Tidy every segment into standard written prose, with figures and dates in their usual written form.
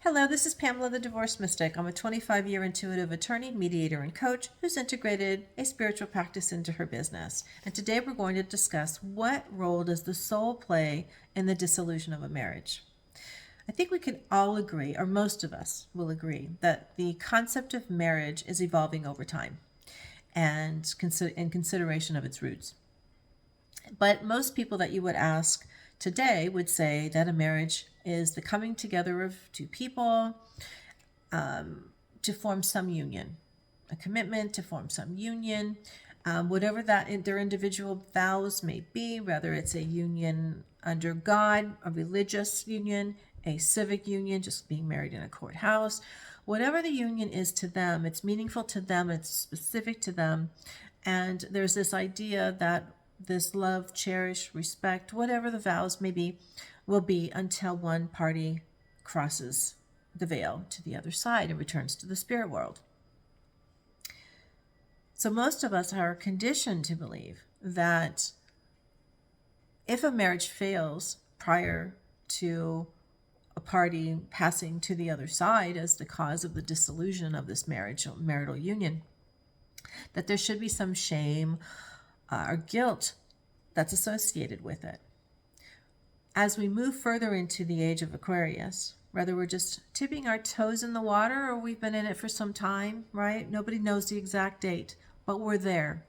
Hello, this is Pamela, the Divorce Mystic. I'm a 25-year intuitive attorney, mediator, and coach who's integrated a spiritual practice into her business. And today we're going to discuss what role does the soul play in the dissolution of a marriage. I think we can all agree, or most of us will agree, that the concept of marriage is evolving over time and in consideration of its roots. But most people that you would ask today would say that a marriage is the coming together of two people to form some union, a commitment to form some union, whatever that their individual vows may be, whether it's a union under God, a religious union, a civic union, just being married in a courthouse, whatever the union is to them, it's meaningful to them, it's specific to them. And there's this idea that this love, cherish, respect, whatever the vows may be, will be until one party crosses the veil to the other side and returns to the spirit world. So most of us are conditioned to believe that if a marriage fails prior to a party passing to the other side as the cause of the dissolution of this marriage or marital union, that there should be some shame or guilt that's associated with it. As we move further into the age of Aquarius, whether we're just tipping our toes in the water or we've been in it for some time, right? Nobody knows the exact date, but we're there.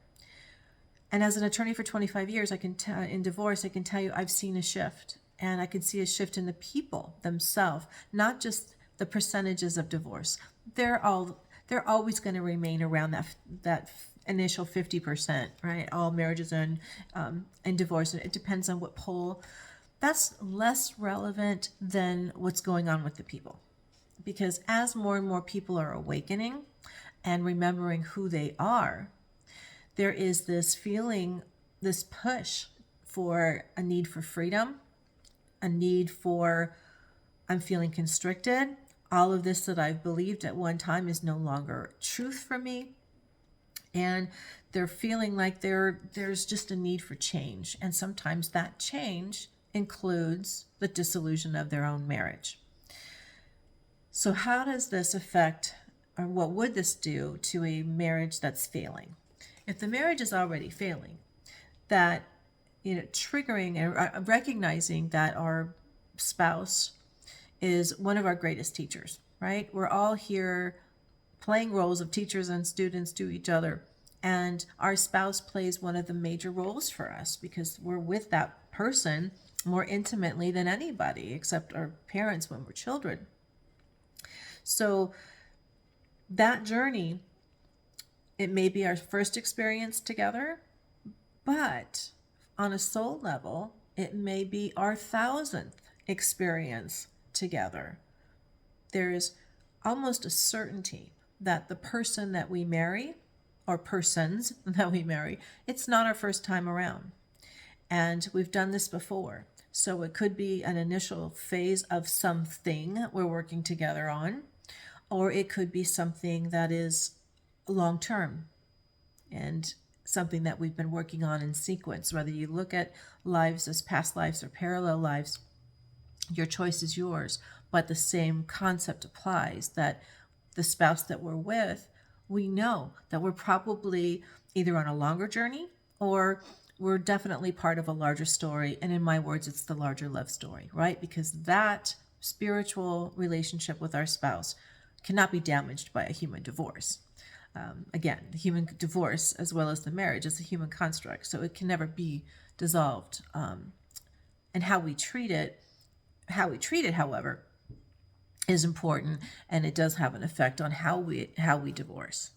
And as an attorney for 25 years, in divorce, I can tell you I've seen a shift. And I can see a shift in the people themselves, not just the percentages of divorce. They're always going to remain around that initial 50%, right? All marriages and divorce. It depends on what poll. That's less relevant than what's going on with the people. Because as more and more people are awakening and remembering who they are, there is this feeling, this push for a need for freedom, a need for, I'm feeling constricted. All of this that I've believed at one time is no longer truth for me. And they're feeling like there's just a need for change. And sometimes that change includes the dissolution of their own marriage. So how does this affect, or what would this do to a marriage that's failing? If the marriage is already failing, that triggering and recognizing that our spouse is one of our greatest teachers, right? We're all here playing roles of teachers and students to each other. And our spouse plays one of the major roles for us because we're with that person more intimately than anybody except our parents when we're children. So that journey, it may be our first experience together, but on a soul level, it may be our 1,000th experience together. There is almost a certainty that the person that we marry, or persons that we marry, it's not our first time around. And we've done this before. So it could be an initial phase of something we're working together on, or it could be something that is long-term and something that we've been working on in sequence. Whether you look at lives as past lives or parallel lives, your choice is yours. But the same concept applies, that the spouse that we're with, we know that we're probably either on a longer journey or we're definitely part of a larger story. And in my words, it's the larger love story, right? Because that spiritual relationship with our spouse cannot be damaged by a human divorce. Again, the human divorce, as well as the marriage, is a human construct, so it can never be dissolved. And how we treat it, however, is important, and it does have an effect on how we divorce.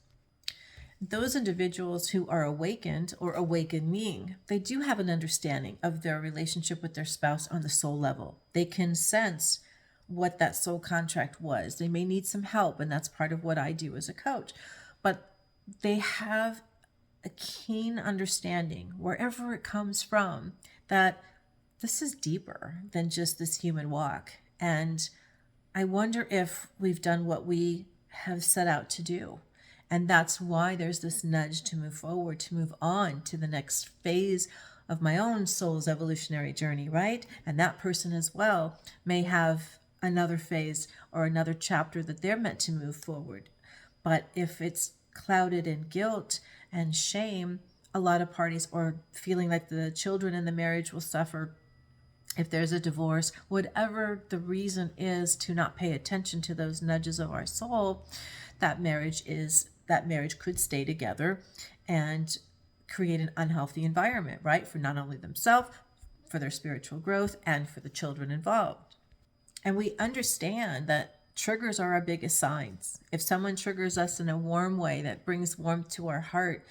Those individuals who are awakened or awakening, they do have an understanding of their relationship with their spouse on the soul level. They can sense what that soul contract was. They may need some help, and that's part of what I do as a coach. But they have a keen understanding, wherever it comes from, that this is deeper than just this human walk. And I wonder if we've done what we have set out to do. And that's why there's this nudge to move forward, to move on to the next phase of my own soul's evolutionary journey, right? And that person as well may have another phase or another chapter that they're meant to move forward. But if it's clouded in guilt and shame, a lot of parties, or feeling like the children in the marriage will suffer if there's a divorce, whatever the reason is to not pay attention to those nudges of our soul, that marriage could stay together and create an unhealthy environment, right? For not only themselves, for their spiritual growth, and for the children involved. And we understand that triggers are our biggest signs. If someone triggers us in a warm way that brings warmth to our heart,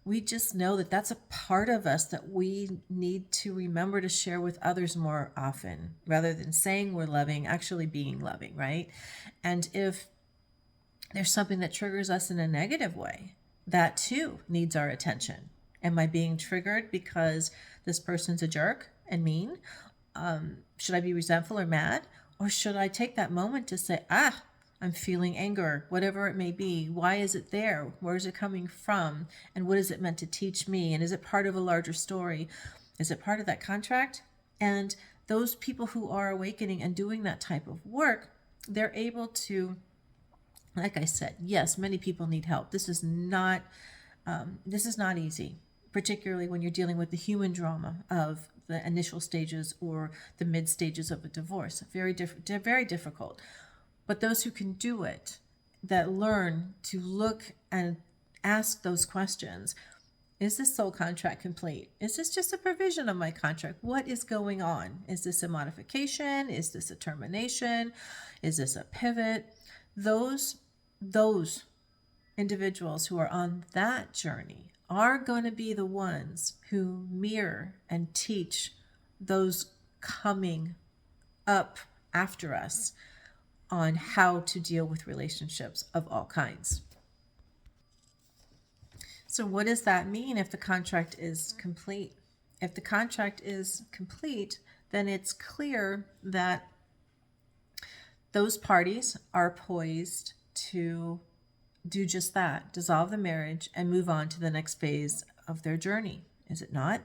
we just know that that's a part of us that we need to remember to share with others more often, rather than saying we're loving, actually being loving, right? And if there's something that triggers us in a negative way, that too needs our attention. Am I being triggered because this person's a jerk and mean? Should I be resentful or mad? Or should I take that moment to say, I'm feeling anger, whatever it may be. Why is it there? Where is it coming from? And what is it meant to teach me? And is it part of a larger story? Is it part of that contract? And those people who are awakening and doing that type of work, they're able to, like I said, yes, many people need help. This is not easy, particularly when you're dealing with the human drama of the initial stages or the mid stages of a divorce. Very difficult. But those who can do it, that learn to look and ask those questions. Is this soul contract complete? Is this just a provision of my contract? What is going on? Is this a modification? Is this a termination? Is this a pivot? Those individuals who are on that journey are going to be the ones who mirror and teach those coming up after us on how to deal with relationships of all kinds. So what does that mean if the contract is complete? If the contract is complete, then it's clear that those parties are poised to do just that, dissolve the marriage and move on to the next phase of their journey. Is it not?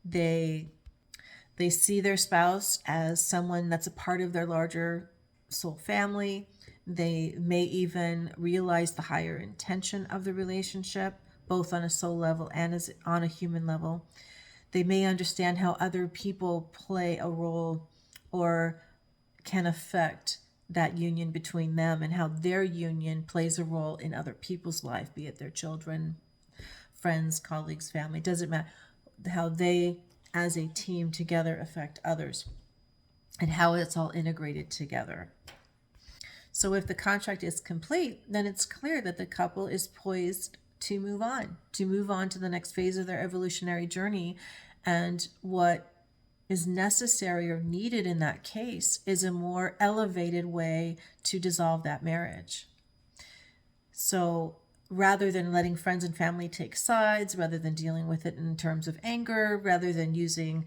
They see their spouse as someone that's a part of their larger soul family. They may even realize the higher intention of the relationship, both on a soul level and as on a human level. They may understand how other people play a role or can affect that union between them, and how their union plays a role in other people's life, be it their children, friends, colleagues, family, doesn't matter. How they as a team together affect others, and how it's all integrated together. So if the contract is complete, then it's clear that the couple is poised to move on to the next phase of their evolutionary journey. And what is necessary or needed in that case is a more elevated way to dissolve that marriage. So rather than letting friends and family take sides, rather than dealing with it in terms of anger, rather than using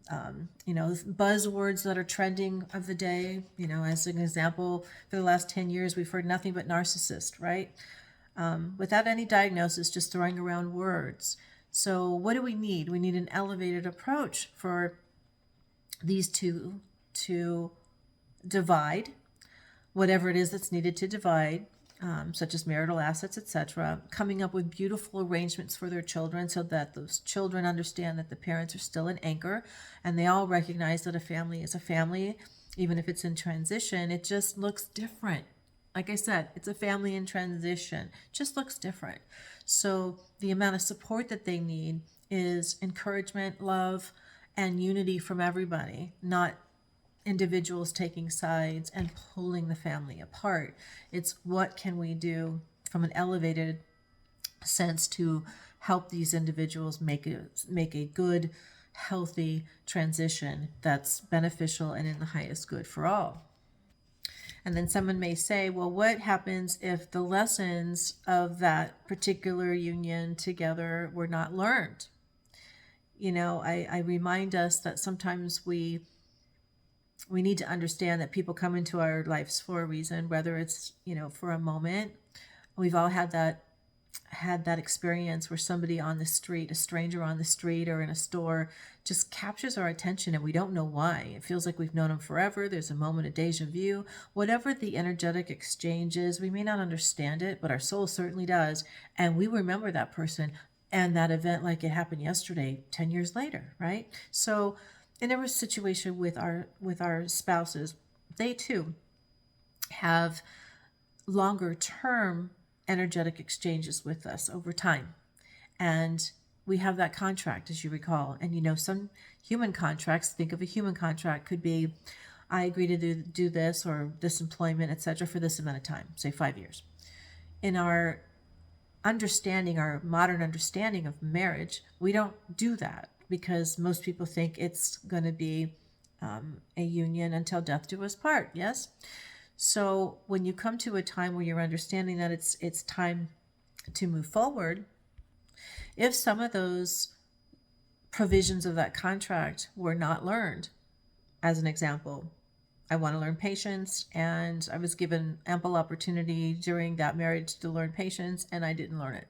buzzwords that are trending of the day, as an example, for the last 10 years, we've heard nothing but narcissist, right? Without any diagnosis, just throwing around words. So what do we need? We need an elevated approach for these two to divide whatever it is that's needed to divide, such as marital assets, etc., coming up with beautiful arrangements for their children so that those children understand that the parents are still an anchor, and they all recognize that a family is a family, even if it's in transition. It just looks different. Like I said, it's a family in transition. It just looks different. So the amount of support that they need is encouragement, love, and unity from everybody, not individuals taking sides and pulling the family apart. It's what can we do from an elevated sense to help these individuals make a good, healthy transition that's beneficial and in the highest good for all. And then someone may say, well, what happens if the lessons of that particular union together were not learned? I remind us that sometimes we need to understand that people come into our lives for a reason, whether it's, for a moment. We've all had that had that experience where somebody on the street, a stranger on the street or in a store, just captures our attention and we don't know why. It feels like we've known them forever. There's a moment of deja vu. Whatever the energetic exchange is, we may not understand it, but our soul certainly does. And we remember that person and that event like it happened yesterday, 10 years later, right? So in a situation with our spouses, they too have longer term energetic exchanges with us over time. And we have that contract, as you recall. And some human contracts, think of a human contract, could be I agree to do this or this employment, etc., for this amount of time, say 5 years. In our understanding, our modern understanding of marriage, we don't do that because most people think it's going to be a union until death do us part. Yes. So when you come to a time where you're understanding that it's time to move forward, if some of those provisions of that contract were not learned, as an example, I want to learn patience, and I was given ample opportunity during that marriage to learn patience, and I didn't learn it.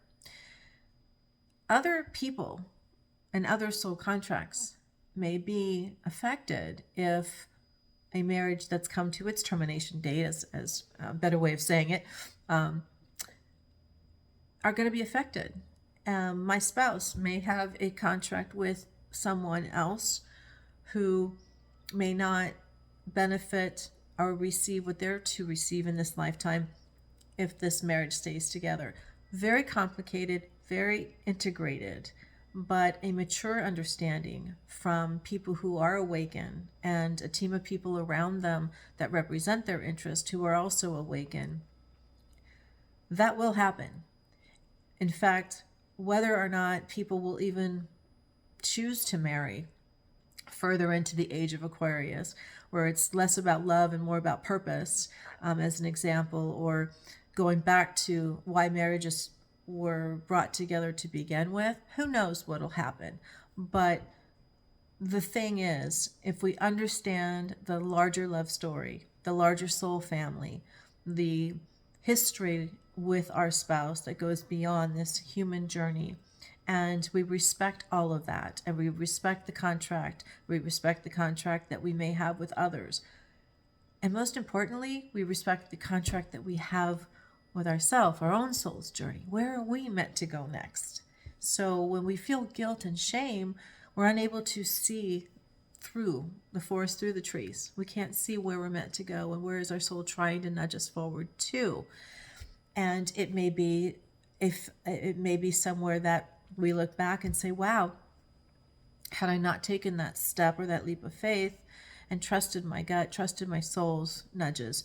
Other people and other soul contracts may be affected if a marriage that's come to its termination date, as a better way of saying it, are going to be affected. My spouse may have a contract with someone else who may not benefit or receive what they're to receive in this lifetime if this marriage stays together. Very complicated, very integrated, but a mature understanding from people who are awakened and a team of people around them that represent their interest who are also awakened. That will happen. In fact, whether or not people will even choose to marry further into the age of Aquarius, where it's less about love and more about purpose, as an example, or going back to why marriages were brought together to begin with, who knows what'll happen. But the thing is, if we understand the larger love story, the larger soul family, the history with our spouse that goes beyond this human journey, and we respect all of that, and we respect the contract that we may have with others, and most importantly, we respect the contract that we have with ourselves, our own soul's journey. Where are we meant to go next? So when we feel guilt and shame, we're unable to see through the forest, through the trees. We can't see where we're meant to go and where is our soul trying to nudge us forward to. And it may be somewhere that we look back and say, wow, had I not taken that step or that leap of faith and trusted my gut, trusted my soul's nudges,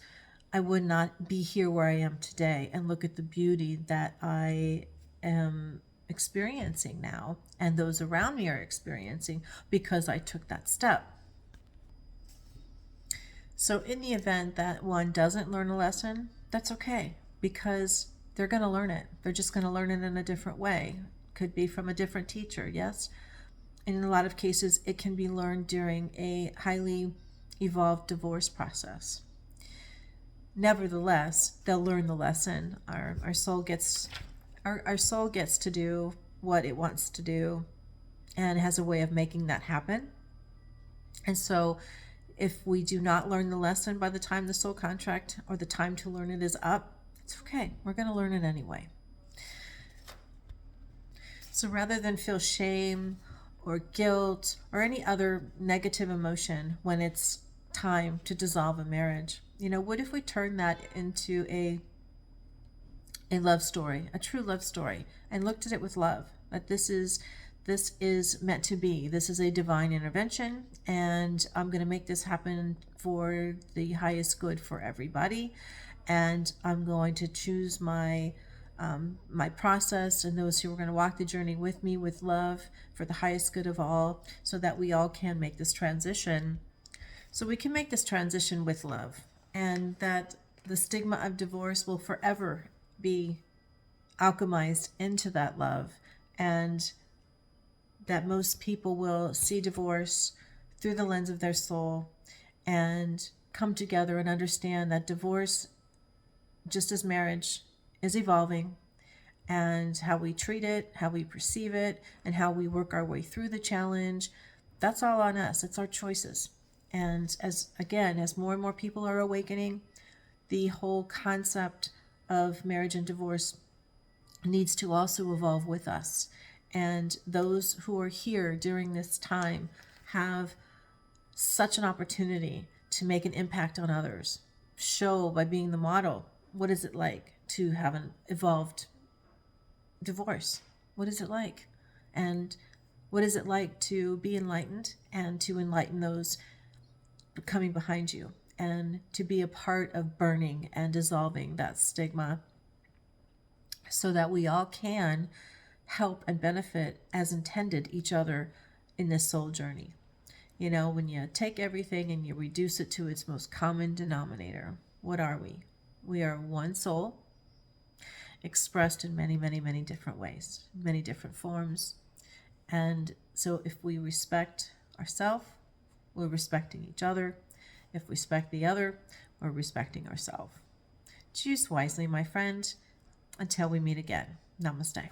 I would not be here where I am today. And look at the beauty that I am experiencing now and those around me are experiencing because I took that step. So in the event that one doesn't learn a lesson, that's okay, because they're going to learn it. They're just going to learn it in a different way. Could be from a different teacher, yes? And in a lot of cases, it can be learned during a highly evolved divorce process. Nevertheless, they'll learn the lesson. Our soul gets to do what it wants to do and has a way of making that happen. And so if we do not learn the lesson by the time the soul contract or the time to learn it is up, it's okay. We're going to learn it anyway. So rather than feel shame or guilt or any other negative emotion when it's time to dissolve a marriage, what if we turn that into a love story, a true love story, and looked at it with love, that this is meant to be. This is a divine intervention, and I'm going to make this happen for the highest good for everybody. And I'm going to choose my process and those who are going to walk the journey with me with love for the highest good of all, so that we all can make this transition. So we can make this transition with love, and that the stigma of divorce will forever be alchemized into that love, and that most people will see divorce through the lens of their soul and come together and understand that divorce, just as marriage, is evolving, and how we treat it, how we perceive it, and how we work our way through the challenge, that's all on us. It's our choices. And as more and more people are awakening, the whole concept of marriage and divorce needs to also evolve with us. And those who are here during this time have such an opportunity to make an impact on others. Show by being the model. What is it like to have an evolved divorce? What is it like? And what is it like to be enlightened and to enlighten those coming behind you, and to be a part of burning and dissolving that stigma so that we all can help and benefit as intended each other in this soul journey. You know, when you take everything and you reduce it to its most common denominator, what are we? We are one soul expressed in many, many, many different ways, many different forms. And so if we respect ourselves, we're respecting each other. If we respect the other, we're respecting ourselves. Choose wisely, my friend. Until we meet again. Namaste.